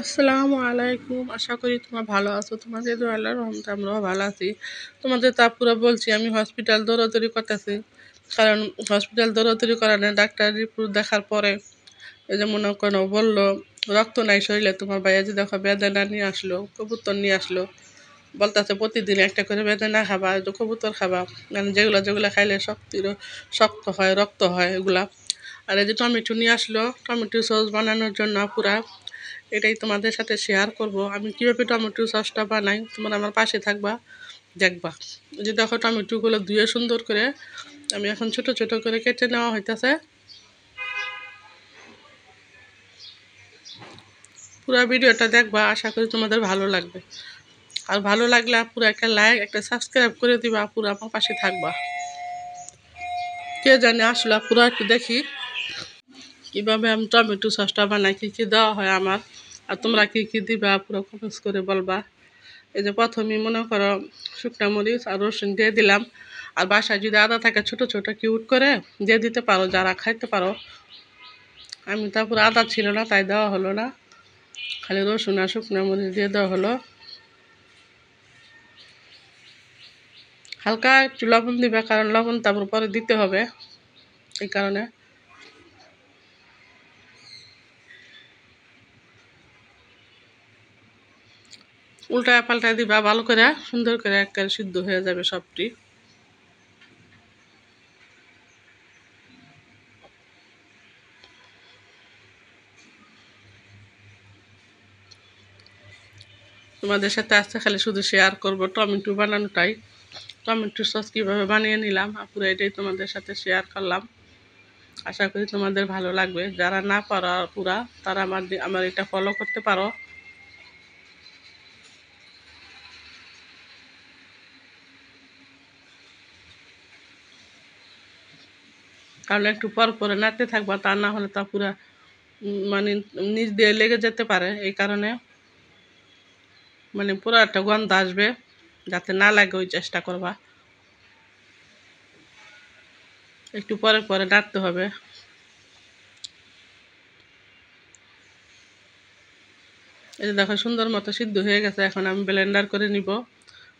আসসালামু আলাইকুম। আশা করি তোমরা ভালো আছো। তোমাদের দোয়া আল্লাহর রহমতে আমরাও ভালো আছি। তোমাদের তা পুরো বলছি আমি হসপিটাল দৌড়াদৌড়ি করতেছি, কারণ হসপিটাল দৌড়াদৌড়ি করানো ডাক্তার রিপোর্ট দেখার পরে এই যে মনে করো বললো রক্ত নাই শরীরে। তোমার ভাইয়া যে দেখো বেদানা নিয়ে আসলো, কবুতর নিয়ে আসলো, বলতেছে প্রতিদিন একটা করে বেদানা খাবা, কবুতর খাবা, মানে যেগুলো যেগুলো খাইলে শক্ত হয়, রক্ত হয় এগুলা। আর এই যে টমেটো নিয়ে আসলো, টমেটো সস বানানোর জন্য পুরা এটাই তোমাদের সাথে শেয়ার করব আমি কীভাবে টমেটো সসটা বানাই। তোমরা আমার পাশে থাকবা, দেখবা। এই যে দেখো টমেটোগুলো ধুয়ে সুন্দর করে আমি এখন ছোট ছোট করে কেটে নেওয়া হইতেছে। পুরো ভিডিওটা দেখবা, আশা করি তোমাদের ভালো লাগবে। আর ভালো লাগলে পুরো একটা লাইক একটা সাবস্ক্রাইব করে দিবা, পুরো আমার পাশে থাকবা। কে জানে আসলে পুরো একটু দেখি কীভাবে আমি টমেটো সসটা বানাই, কী কী দেওয়া হয় আমার, আর তোমরা কী কী দিবা পুরো কমেন্টস করে বলবা। এই যে প্রথমেই মনে করো শুকনো মরিচ আর রসুন দিয়ে দিলাম। আর বাসায় যদি আদা থাকে ছোট ছোট কিউট করে দিয়ে দিতে পারো, যারা খাইতে পারো। আমি তারপর আদা ছিল না তাই দেওয়া হলো না, খালি রসুন আর শুকনো মরিচ দিয়ে দেওয়া হলো। হালকা একটু লবণ দিবে, কারণ লবণ তারপর পরে দিতে হবে, এই কারণে। উল্টায় পাল্টায় দিবা ভালো করে, সুন্দর করে একেবারে সিদ্ধ হয়ে যাবে সবটি। তোমাদের সাথে আজকে খালি শুধু শেয়ার করবো টমেটো বানানোটাই। টমেটো সস কীভাবে বানিয়ে নিলাম পুরো এটাই তোমাদের সাথে শেয়ার করলাম। আশা করি তোমাদের ভালো লাগবে। যারা না পারো পুরা, তারা আমার এটা ফলো করতে পারো। কারণ একটু পর পরে নাড়তে থাকবা, তা না হলে তা পুরা মানে নিচ দিয়ে লেগে যেতে পারে। এই কারণে মানে পুরো একটা গন্ধ আসবে, যাতে না লাগে ওই চেষ্টা করবা। একটু পরে পরে নাড়তে হবে। এই যে দেখো সুন্দর মতো সিদ্ধ হয়ে গেছে। এখন আমি ব্লেন্ডার করে নিব।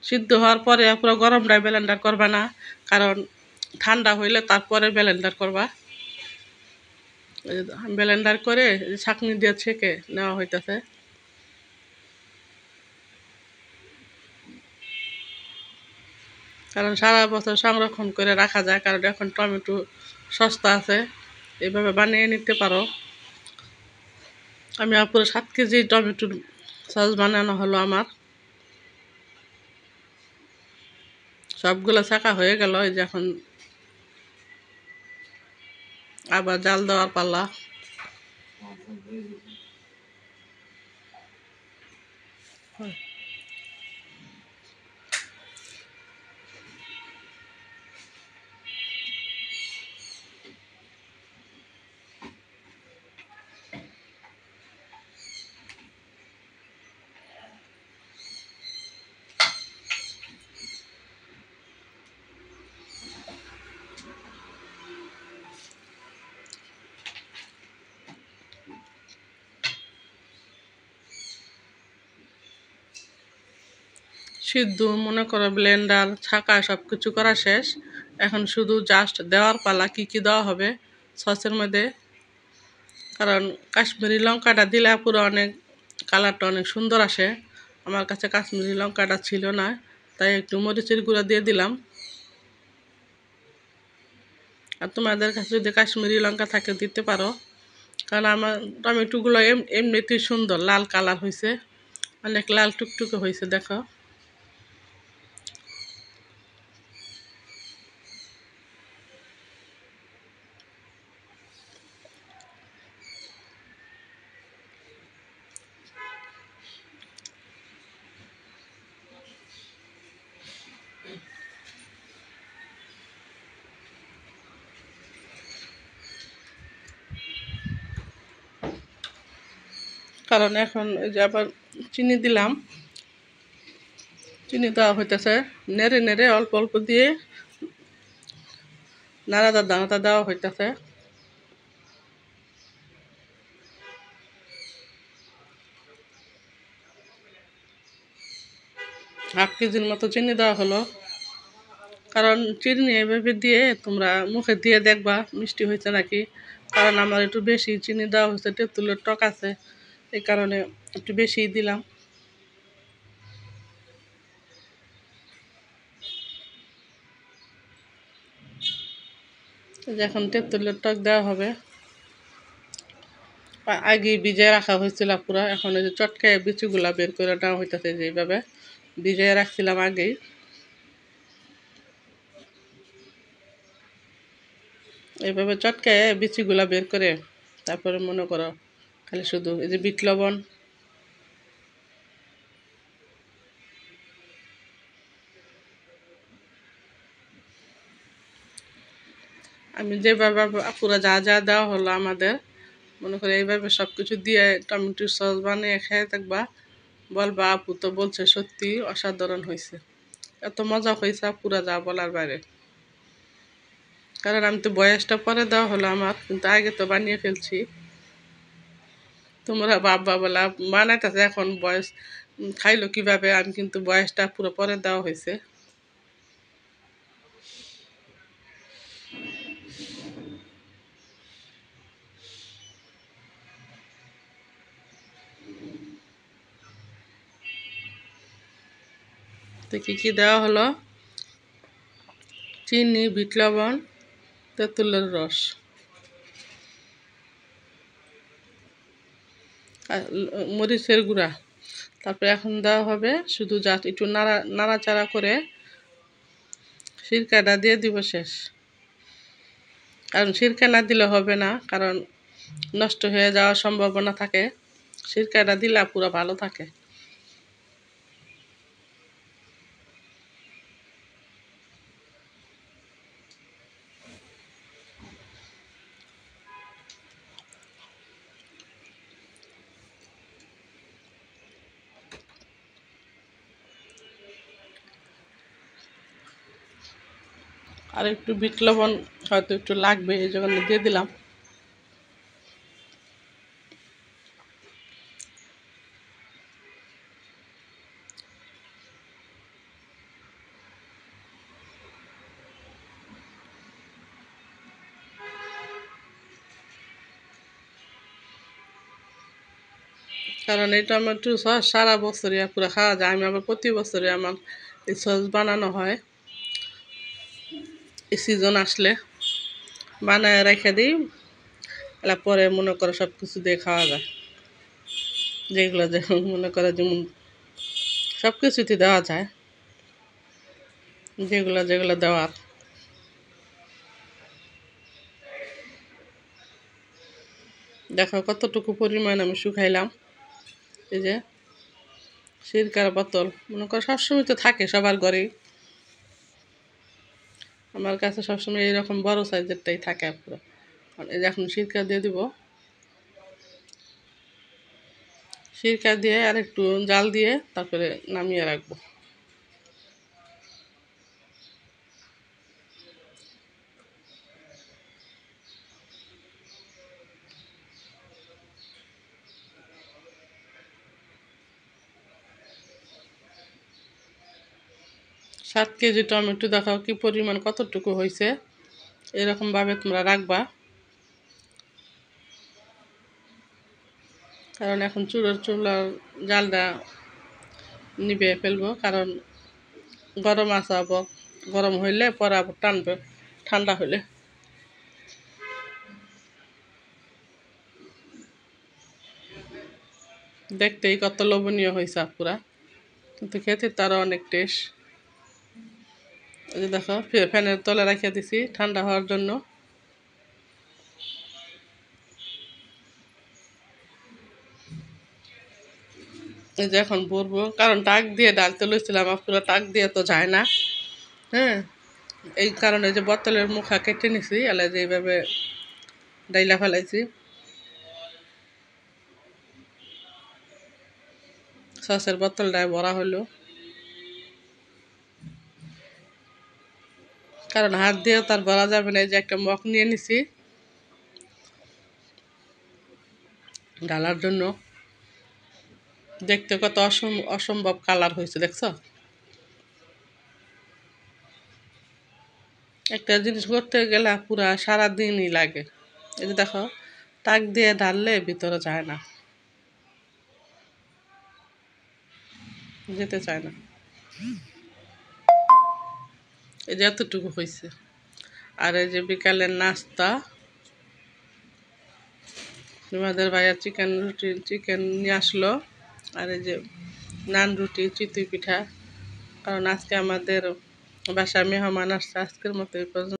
সিদ্ধ হওয়ার পরে পুরো গরমটায় ব্লেন্ডার করবা না, কারণ ঠান্ডা হইলে তারপরে ব্লেন্ডার করবা। ব্লেন্ডার করে ছাঁকনি দিয়ে ছেঁকে নেওয়া হইতেছে। কারণ সারা বছর সংরক্ষণ করে রাখা যায়, কারণ এখন টমেটো সস্তা আছে, এইভাবে বানিয়ে নিতে পারো। আমি পুরো 7 কেজি টমেটোর সস বানানো হলো আমার। সবগুলো ছাঁকা হয়ে গেল। এই যে এখন আবার জাল দেওয়ার পাল্লা। সিদ্ধ মনে করো ব্লেন্ডার ছাঁকা সব কিছু করা শেষ। এখন শুধু জাস্ট দেওয়ার পালা, কী কী দেওয়া হবে সসের মধ্যে। কারণ কাশ্মীরি লঙ্কাটা দিলে পুরো অনেক কালারটা অনেক সুন্দর আসে। আমার কাছে কাশ্মীরি লঙ্কাটা ছিল না, তাই একটু মরিচের গুঁড়া দিয়ে দিলাম। আর তোমাদের কাছে যদি কাশ্মীরি লঙ্কা থাকে দিতে পারো। কারণ আমার টমেটোগুলো এমনিতেই সুন্দর লাল কালার হয়েছে, অনেক লাল টুকটুকে হয়েছে দেখো। কারণ এখন এই যে আবার চিনি দিলাম, চিনি দেওয়া হইতেছে। নেড়ে নেড়ে অল্প অল্প দিয়ে নাড়াতার দানাটা দেওয়া হইতেছে। হাফ কেজির মতো চিনি দেওয়া হলো। কারণ চিনি এভাবে দিয়ে তোমরা মুখে দিয়ে দেখবা মিষ্টি হয়েছে নাকি। কারণ আমার একটু বেশি চিনি দেওয়া হয়েছে, তেঁতুলের টক আছে, এই কারণে একটু বেশি দিলাম। এখন তেঁতুলের টক দেওয়া হবে। আগে ভিজিয়ে রাখা হয়েছিল পুরা, এখন এই যে চটকায় বিচিগুলা বের করে নেওয়া হইতেছে, যেভাবে ভিজিয়ে রাখছিলাম আগেই। এইভাবে চটকায় বিচিগুলা বের করে তারপরে মনে করো খালি শুধু এই যে বিট লবণ, আমি যেভাবে পুরো যা যা দেওয়া হলো আমাদের, মনে করো এইভাবে সব কিছু দিয়ে টমেটোর সস বানিয়ে খেয়ে থাকবা, বলবা আপু তো বলছে সত্যি অসাধারণ হয়েছে। এত মজা হয়েছে পুরা যা বলার বাইরে। কারণ আমি তো বয়সটা পরে দেওয়া হলো আমার, কিন্তু আগে তো বানিয়ে ফেলছি। তোমরা বাবা বলা বানাইতেছে এখন বয়স খাইলো কিভাবে, আমি কিন্তু বয়সটা পুরো পরে দেওয়া হয়েছে। তো কী দেওয়া হলো, চিনি, বিট লবণ, তেঁতুলের রস, আর মরিচের গুঁড়া। তারপরে এখন দেওয়া হবে শুধু জাস্ট একটু নাড়াচাড়া করে সিরকাটা দিয়ে দিব শেষ। কারণ সিরকা না দিলে হবে না, কারণ নষ্ট হয়ে যাওয়ার সম্ভাবনা থাকে। সিরকাটা দিলে পুরো ভালো থাকে। আর একটু বিট লবণ হয়তো একটু লাগবে, এই জন্য দিয়ে দিলাম। কারণ এই টমেটো সস সারা বছরই পুরো খাওয়া যায়। আমি আবার প্রতি বছরে আমার এই সস বানানো হয়, এই সিজন আসলে বানায় রেখে দিই। পরে মনে করো সব কিছু দিয়ে খাওয়া যায়, যেগুলো যেমন মনে করো যেমন সব কিছুতে দেওয়া যায়, যেগুলো যেগুলো দেওয়ার। দেখো কতটুকু পরিমাণ আমি শুকাইলাম। এই যে সিরকার বোতল মনে করো সবসময় তো থাকে সবার ঘরেই, আমার কাছে সবসময় এইরকম বড় সাইজেরটাই থাকে পুরো। এই যে এখন সিরকা দিয়ে দিব, সিরকা দিয়ে আর একটু জাল দিয়ে তারপরে নামিয়ে রাখবো। সাত কেজি টমেটো দেখো কি পরিমাণ কতটুকু হয়েছে, এরকমভাবে তোমরা রাখবা। কারণ এখন চুলার জালটা নিভিয়ে ফেলবো, কারণ গরম আছে আবার, গরম হইলে পরে আবার টানবে ঠান্ডা হইলে। দেখতেই কত লোভনীয় হয়েছে পুরা, কিন্তু খেতে তারও অনেক টেস্ট। এই যে দেখো ফ্যানের তলে রাখিয়ে দিছি ঠান্ডা হওয়ার জন্য। এই যে এখন ভরবো, কারণ টাক দিয়ে ডালতে লইছিলাম, আর পুরো টাক দিয়ে তো যায় না। হ্যাঁ, এই কারণে যে বোতলের মুখা কেটে নিছি, এলে যে এইভাবে ডাইলা ফেলাইছি। সসের বোতলটায় ভরা হলো, কারণ হাত দিয়েও তার ভরা যাবে না। এই যে একটা মগ নিয়ে নিছি ঢালার জন্য। দেখতে কত অসম্ভব কালার হয়েছে দেখছো। একটা জিনিস করতে গেলে পুরা সারাদিনই লাগে। এই যে দেখো, তাক দিয়ে ঢাললে ভিতরে যায় না, যেতে চায় না। এই যে এতটুকু হয়েছে। আর এই যে বিকালের নাস্তা, তোমাদের ভাইয়া চিকেন নিয়ে আসলো। আর এই যে নান রুটি, চিতই পিঠা। কারণ আজকে আমাদের বাসায় মেহমান আসছে। আজকের মতো এই পর্যন্ত।